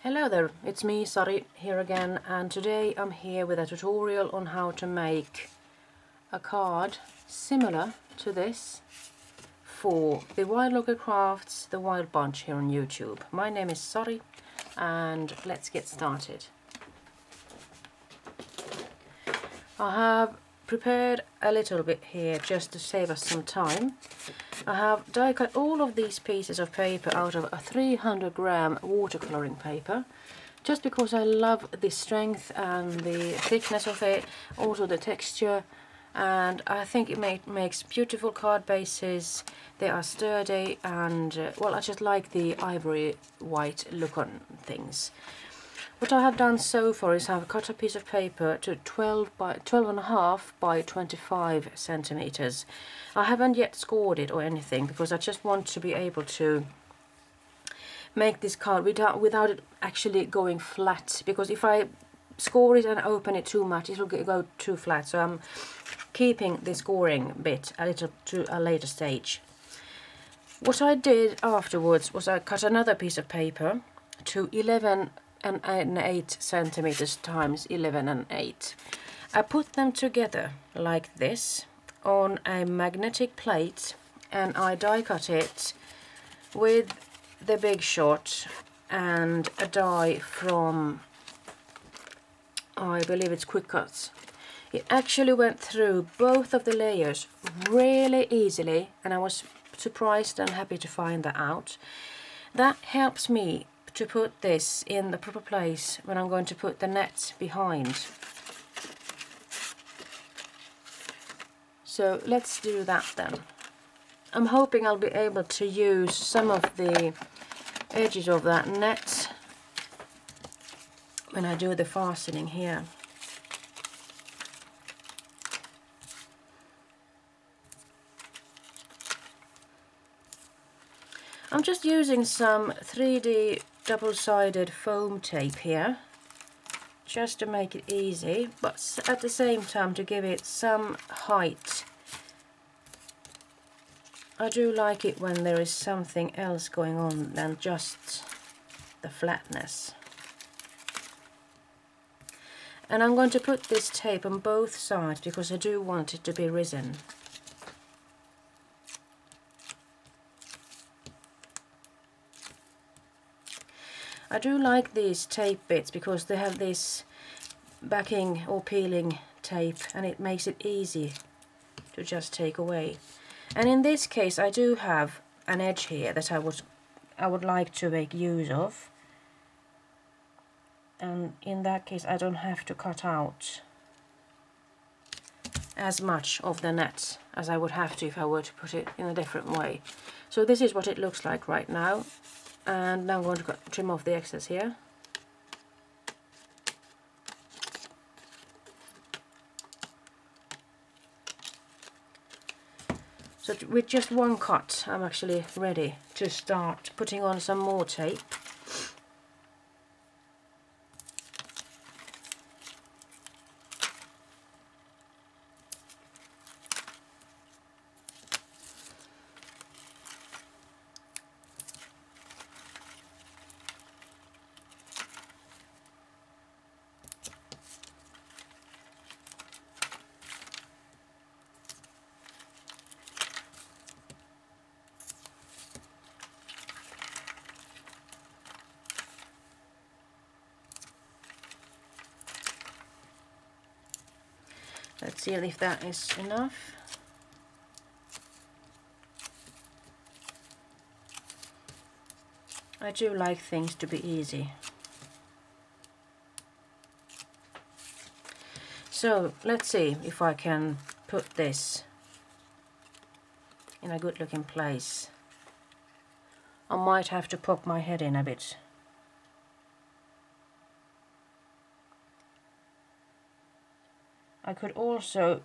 Hello there, it's me, Sari, here again, and today I'm here with a tutorial on how to make a card similar to this for the Wild Orchid Crafts, the Wild Bunch here on YouTube. My name is Sari, and let's get started. I have prepared a little bit here just to save us some time. I have die cut all of these pieces of paper out of a 300 gram watercoloring paper, just because I love the strength and the thickness of it, also the texture, and I think it makes beautiful card bases. They are sturdy and well, I just like the ivory white look on things. What I have done so far is I've cut a piece of paper to 12.5 by 25 centimeters. I haven't yet scored it or anything because I just want to be able to make this card without it actually going flat, because if I score it and open it too much, it will go too flat. So I'm keeping the scoring bit a little to a later stage. What I did afterwards was I cut another piece of paper to 11.8 centimeters times 11.8. I put them together like this on a magnetic plate, and I die cut it with the Big Shot and a die from, I believe it's Quick Cuts. It actually went through both of the layers really easily, and I was surprised and happy to find that out. That helps me to put this in the proper place when I'm going to put the net behind. So let's do that then. I'm hoping I'll be able to use some of the edges of that net when I do the fastening here. I'm just using some 3D double-sided foam tape here, just to make it easy, but at the same time to give it some height. I do like it when there is something else going on than just the flatness. And I'm going to put this tape on both sides because I do want it to be risen. I do like these tape bits because they have this backing or peeling tape, and it makes it easy to just take away. And in this case I do have an edge here that I would like to make use of, and in that case I don't have to cut out as much of the net as I would have to if I were to put it in a different way. So this is what it looks like right now. And now I'm going to trim off the excess here. So with just one cut, I'm actually ready to start putting on some more tape. Let's see if that is enough. I do like things to be easy. So let's see if I can put this in a good looking place. I might have to poke my head in a bit. I could also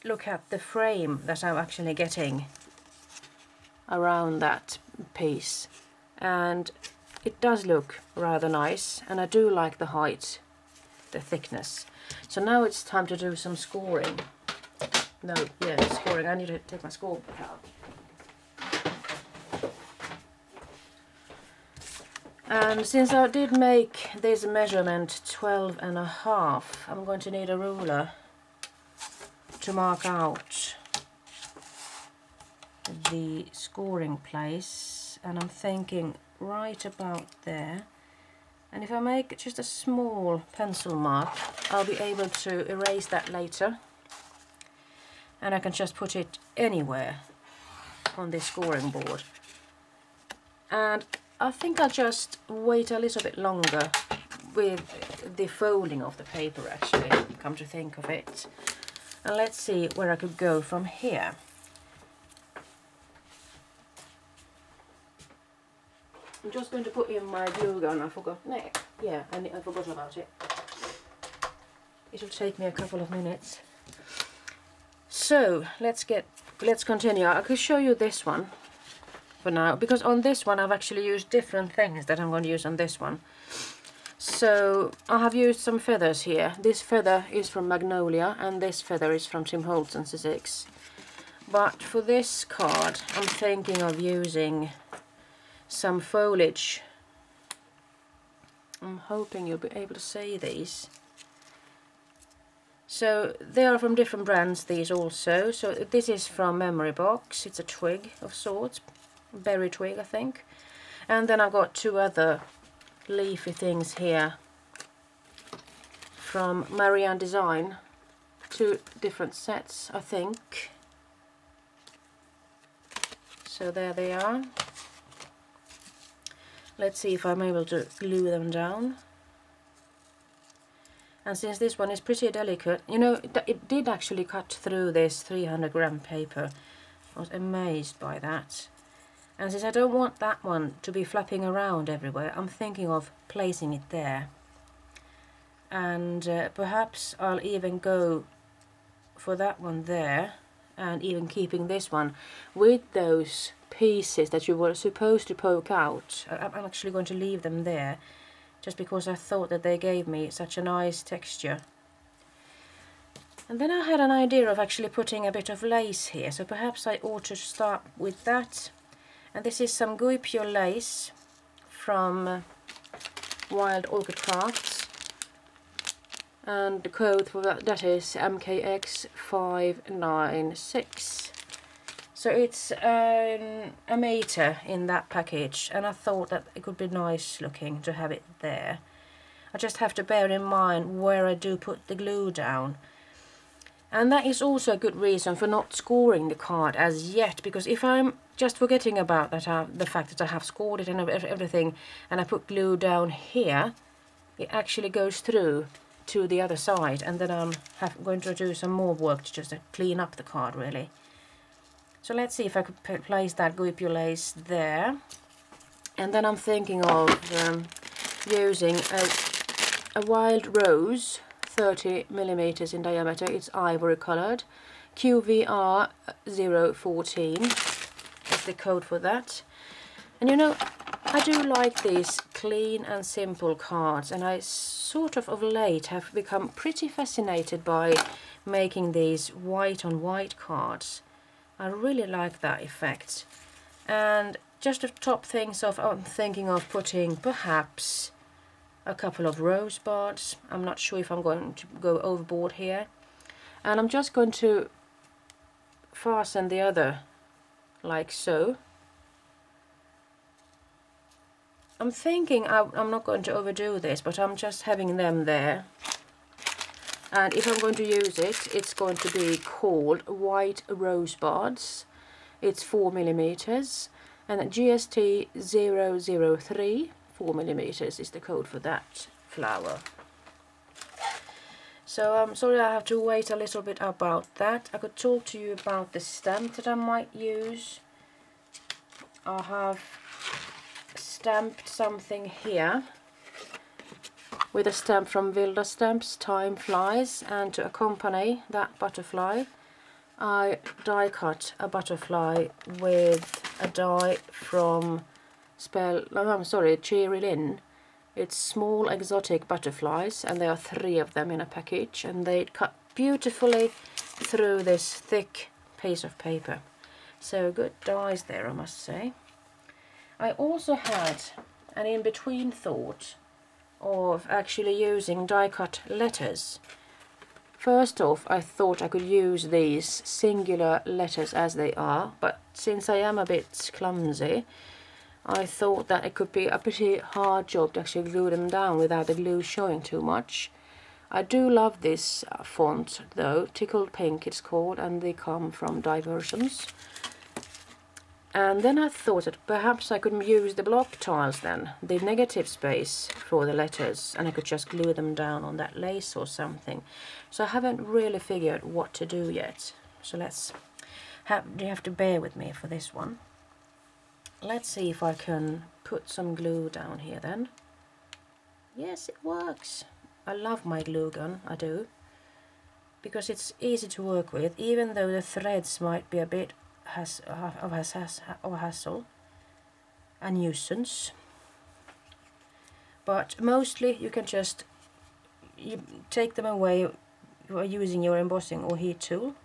look at the frame that I'm actually getting around that piece, and it does look rather nice, and I do like the height, the thickness. So now it's time to do some scoring. Scoring. I need to take my score book out. And since I did make this measurement 12.5, I'm going to need a ruler to mark out the scoring place, and I'm thinking right about there. And if I make just a small pencil mark, I'll be able to erase that later, and I can just put it anywhere on this scoring board. And I think I'll just wait a little bit longer with the folding of the paper, actually, come to think of it. And let's see where I could go from here. I'm just going to put in my glue gun. I forgot. Yeah, I forgot about it. It'll take me a couple of minutes. So let's continue. I could show you this one for now, because on this one I've actually used different things that I'm going to use on this one. So I have used some feathers here. This feather is from Magnolia and this feather is from Holtz and Sizzix. But for this card I'm thinking of using some foliage. I'm hoping you'll be able to see these. So they are from different brands, these also. So this is from Memory Box. It's a twig of sorts, berry twig I think. And then I've got two other leafy things here from Marianne Design. Two different sets I think. So there they are. Let's see if I'm able to glue them down. And since this one is pretty delicate, you know, it did actually cut through this 300-gram paper. I was amazed by that. And since I don't want that one to be flapping around everywhere, I'm thinking of placing it there. And perhaps I'll even go for that one there, and even keeping this one with those pieces that you were supposed to poke out. I'm actually going to leave them there, just because I thought that they gave me such a nice texture. And then I had an idea of actually putting a bit of lace here, so perhaps I ought to start with that. And this is some Guipure lace from Wild Orchid Crafts, and the code for that is MKX596. So it's a meter in that package, and I thought that it could be nice looking to have it there. I just have to bear in mind where I do put the glue down. And that is also a good reason for not scoring the card as yet, because if I'm just forgetting about that, the fact that I have scored it and everything, and I put glue down here, it actually goes through to the other side, and then I'm going to do some more work to just clean up the card really. So let's see if I could place that Guipure lace there. And then I'm thinking of using a wild rose, 30mm in diameter. It's ivory coloured. QVR 014 is the code for that. And you know, I do like these clean and simple cards, and I sort of late have become pretty fascinated by making these white on white cards. I really like that effect. And just to top things off, I'm thinking of putting perhaps a couple of rosebuds. I'm not sure if I'm going to go overboard here. And I'm just going to fasten the other like so. I'm thinking I'm not going to overdo this, but I'm just having them there. And if I'm going to use it, it's going to be called White Rosebuds. It's 4mm, and GST 003, 4mm is the code for that flower. So I'm sorry I have to wait a little bit about that. I could talk to you about the stamp that I might use. I have stamped something here with a stamp from Vilda Stamps, Time Flies, and to accompany that butterfly I die cut a butterfly with a die from Cheery Lynn. It's small exotic butterflies, and there are 3 of them in a package, and they cut beautifully through this thick piece of paper. So good dies there, I must say. I also had an in-between thought of actually using die-cut letters. First off, I thought I could use these singular letters as they are, but since I am a bit clumsy, I thought that it could be a pretty hard job to actually glue them down without the glue showing too much. I do love this font though, Tickled Pink it's called, and they come from Diversions. And then I thought that perhaps I could use the block tiles then, the negative space for the letters, and I could just glue them down on that lace or something. So I haven't really figured what to do yet. So you have to bear with me for this one. Let's see if I can put some glue down here then. Yes, it works. I love my glue gun, I do. Because it's easy to work with, even though the threads might be a bit of a hassle, a nuisance. But mostly you can just take them away using your embossing or heat tool.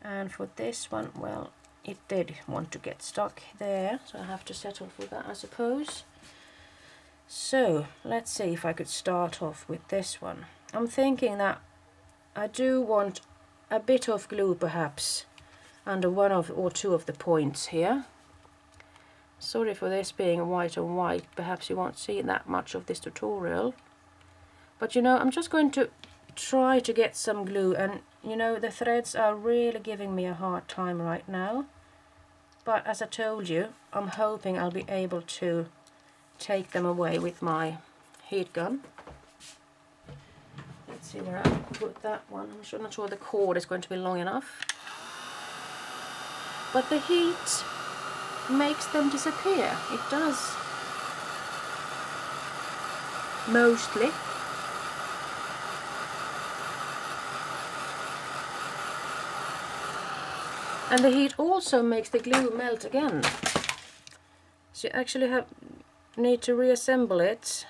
And for this one, well, it did want to get stuck there, so I have to settle for that, I suppose. So let's see if I could start off with this one. I'm thinking that I do want a bit of glue perhaps under one or two of the points here. Sorry for this being white on white, perhaps you won't see that much of this tutorial. But you know, I'm just going to try to get some glue, and you know, the threads are really giving me a hard time right now. But as I told you, I'm hoping I'll be able to take them away with my heat gun. Let's see where I put that one. I'm not sure the cord is going to be long enough. But the heat makes them disappear. It does. Mostly. And the heat also makes the glue melt again. So you actually need to reassemble it,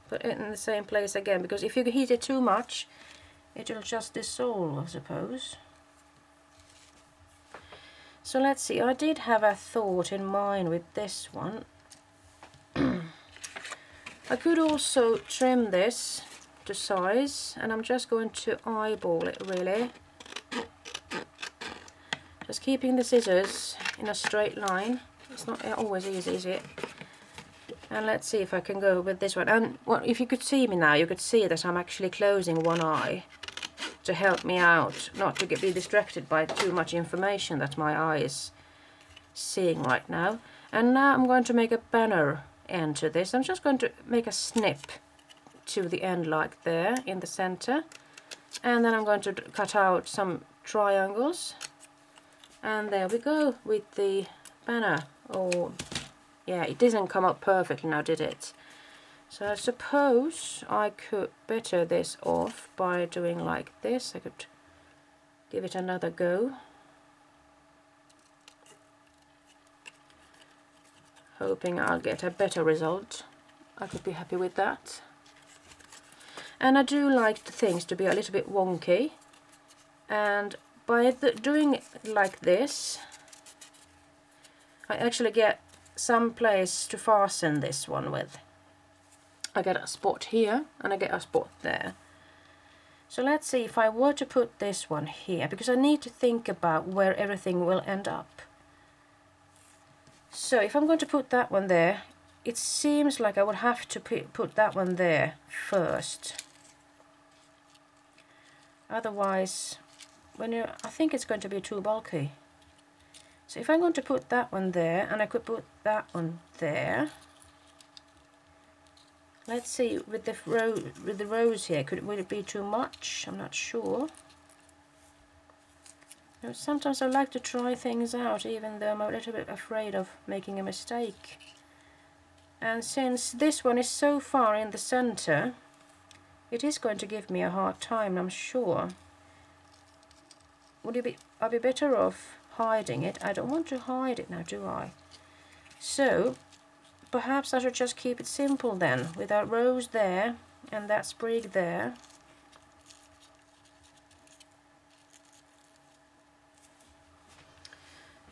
put it in the same place again, because if you heat it too much, it will just dissolve, I suppose. So let's see, I did have a thought in mind with this one. I could also trim this to size, and I'm just going to eyeball it really. Just keeping the scissors in a straight line. It's not always easy, is it? And let's see if I can go with this one. And well, if you could see me now, you could see that I'm actually closing one eye to help me out, not to be distracted by too much information that my eye is seeing right now. And now I'm going to make a banner end to this. I'm just going to make a snip to the end like there in the center. And then I'm going to cut out some triangles. And there we go with the banner. Oh, yeah, it didn't come out perfectly now, did it? So I suppose I could better this off by doing like this. I could give it another go. Hoping I'll get a better result. I could be happy with that. And I do like the things to be a little bit wonky. And by doing it like this, I actually get some place to fasten this one with. I get a spot here and I get a spot there. So let's see if I were to put this one here, because I need to think about where everything will end up. So if I'm going to put that one there, it seems like I would have to put that one there first. Otherwise, I think it's going to be too bulky. So if I'm going to put that one there, and I could put that one there. Let's see, with the rose here, will it be too much? I'm not sure. You know, sometimes I like to try things out, even though I'm a little bit afraid of making a mistake. And since this one is so far in the center, it is going to give me a hard time, I'm sure. I'd be better off hiding it. I don't want to hide it now, do I? So perhaps I should just keep it simple then, with that rose there and that sprig there.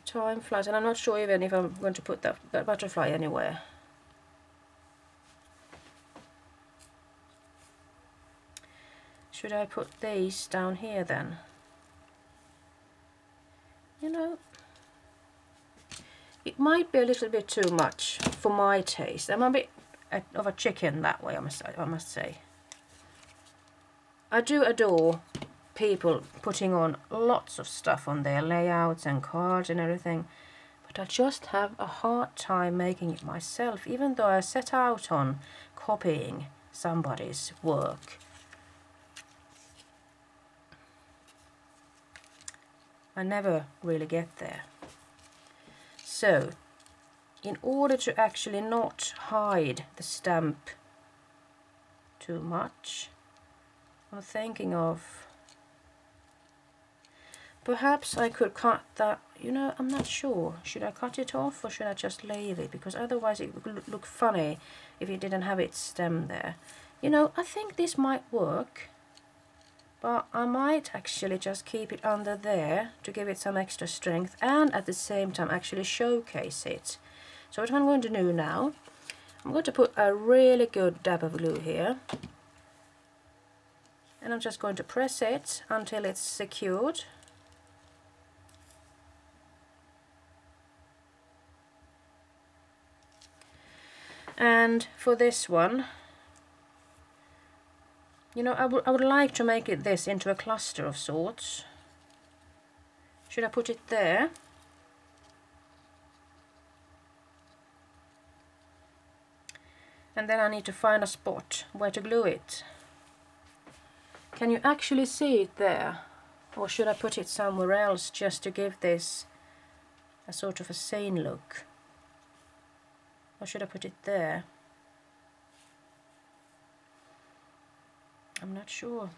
Time flies, and I'm not sure even if I'm going to put that butterfly anywhere. Should I put these down here then? You know, it might be a little bit too much for my taste. I'm a bit of a chicken that way, I must say. I do adore people putting on lots of stuff on their layouts and cards and everything, but I just have a hard time making it myself, even though I set out on copying somebody's work. I never really get there. So, in order to actually not hide the stamp too much, I'm thinking of perhaps I could cut that, you know, I'm not sure. Should I cut it off or should I just leave it? Because otherwise it would look funny if it didn't have its stem there. You know, I think this might work. But I might actually just keep it under there to give it some extra strength and at the same time actually showcase it. So what I'm going to do now, I'm going to put a really good dab of glue here. And I'm just going to press it until it's secured. And for this one, you know, I would like to make this into a cluster of sorts. Should I put it there? And then I need to find a spot where to glue it. Can you actually see it there? Or should I put it somewhere else just to give this a sort of a sane look? Or should I put it there? I'm not sure.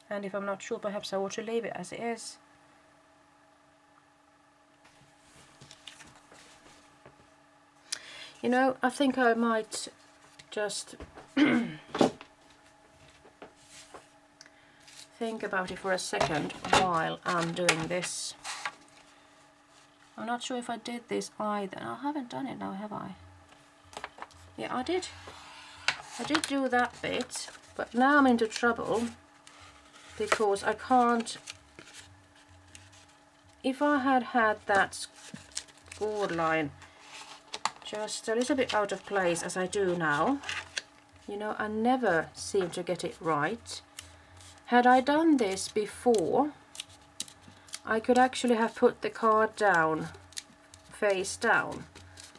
And if I'm not sure, perhaps I ought to leave it as it is. You know, I think I might just think about it for a second while I'm doing this. I'm not sure if I did this either. I haven't done it now, have I? Yeah, I did. I did do that bit, but now I'm into trouble because I can't. If I had that scored line just a little bit out of place as I do now, you know, I never seem to get it right. Had I done this before, I could actually have put the card down, face down.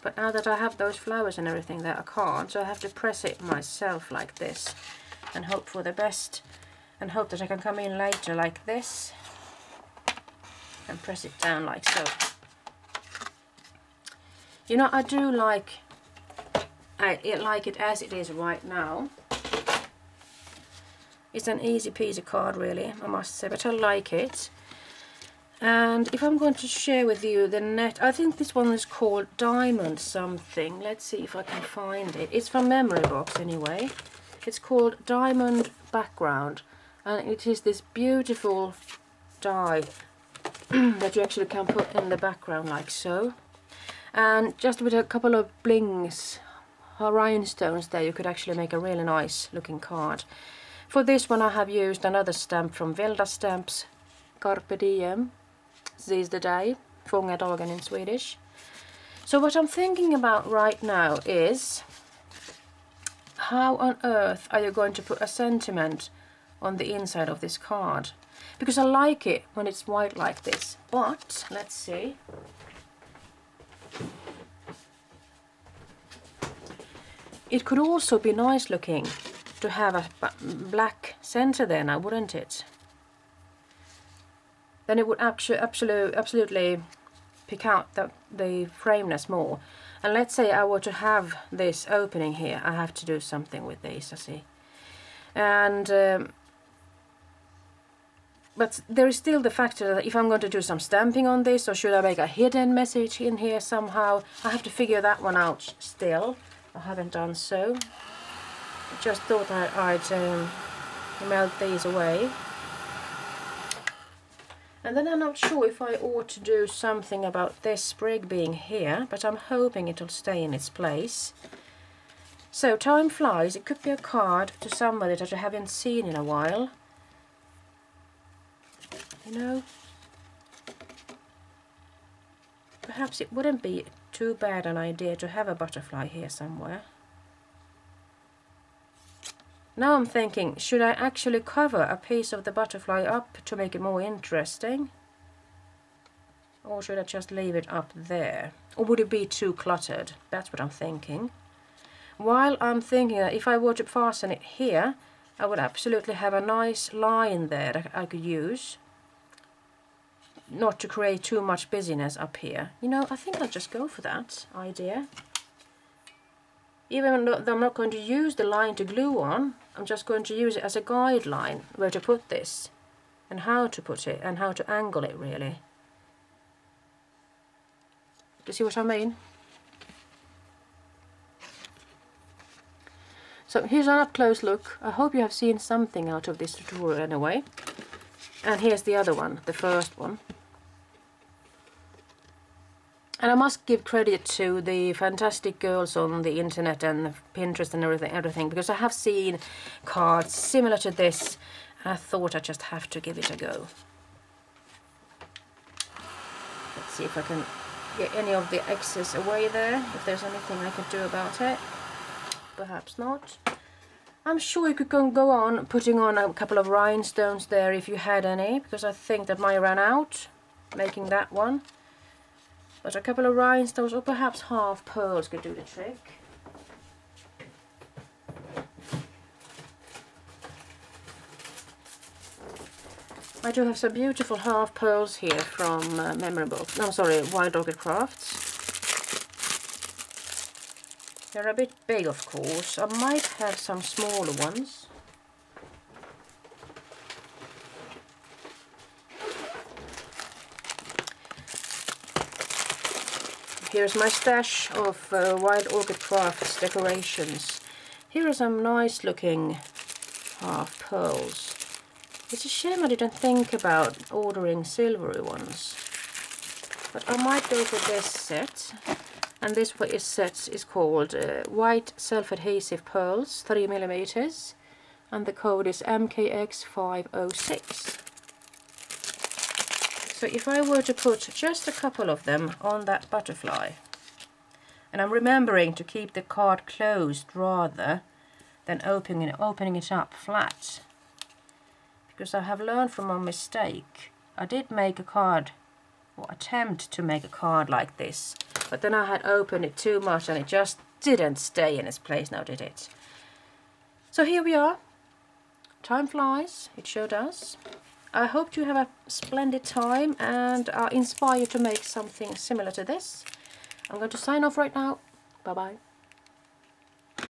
But now that I have those flowers and everything there, I can't, so I have to press it myself like this and hope for the best and hope that I can come in later like this and press it down like so. You know, I do like it as it is right now. It's an easy piece of card really, I must say, but I like it. And if I'm going to share with you the net, I think this one is called Diamond something. Let's see if I can find it. It's from Memory Box anyway. It's called Diamond Background, and it is this beautiful die that you actually can put in the background like so. And just with a couple of blings, rhinestones there, you could actually make a really nice looking card. For this one I have used another stamp from Vilda Stamps, Carpe diem. Seize the day, fånga dagen in Swedish. So what I'm thinking about right now is, how on earth are you going to put a sentiment on the inside of this card? Because I like it when it's white like this, but let's see. It could also be nice looking to have a black center there now, wouldn't it? Then it would absolutely pick out the frameness more. And let's say I were to have this opening here, I have to do something with these, I see. And but there is still the factor that if I'm going to do some stamping on this, or should I make a hidden message in here somehow, I have to figure that one out still. I haven't done so. I just thought I'd melt these away. And then I'm not sure if I ought to do something about this sprig being here, but I'm hoping it'll stay in its place. So time flies. It could be a card to somebody that I haven't seen in a while. You know, perhaps it wouldn't be too bad an idea to have a butterfly here somewhere. Now I'm thinking, should I actually cover a piece of the butterfly up to make it more interesting? Or should I just leave it up there? Or would it be too cluttered? That's what I'm thinking. While I'm thinking that if I were to fasten it here, I would absolutely have a nice line there that I could use. Not to create too much busyness up here. You know, I think I'll just go for that idea. Even though I'm not going to use the line to glue on, I'm just going to use it as a guideline where to put this and how to put it and how to angle it really. Do you see what I mean? So here's an up-close look. I hope you have seen something out of this tutorial anyway. And here's the other one, the first one. And I must give credit to the fantastic girls on the internet and Pinterest and everything, because I have seen cards similar to this, and I thought I just have to give it a go. Let's see if I can get any of the excess away there, if there's anything I can do about it. Perhaps not. I'm sure you could go on putting on a couple of rhinestones there if you had any, because I think that mine ran out making that one. But a couple of rhinestones or perhaps half pearls could do the trick. I do have some beautiful half pearls here from Wild Orchid Crafts. They're a bit big, of course. I might have some smaller ones. Here's my stash of Wild Orchid Crafts decorations. Here are some nice looking half pearls. It's a shame I didn't think about ordering silvery ones. But I might go for this set. And this set is called White Self-Adhesive Pearls 3mm. And the code is MKX506. So if I were to put just a couple of them on that butterfly, and I'm remembering to keep the card closed rather than opening it up flat, because I have learned from my mistake. I did make a card, or attempt to make a card like this, but then I had opened it too much and it just didn't stay in its place now, did it? So here we are. Time flies, it sure does. I hope you have a splendid time and are inspired to make something similar to this. I'm going to sign off right now. Bye bye.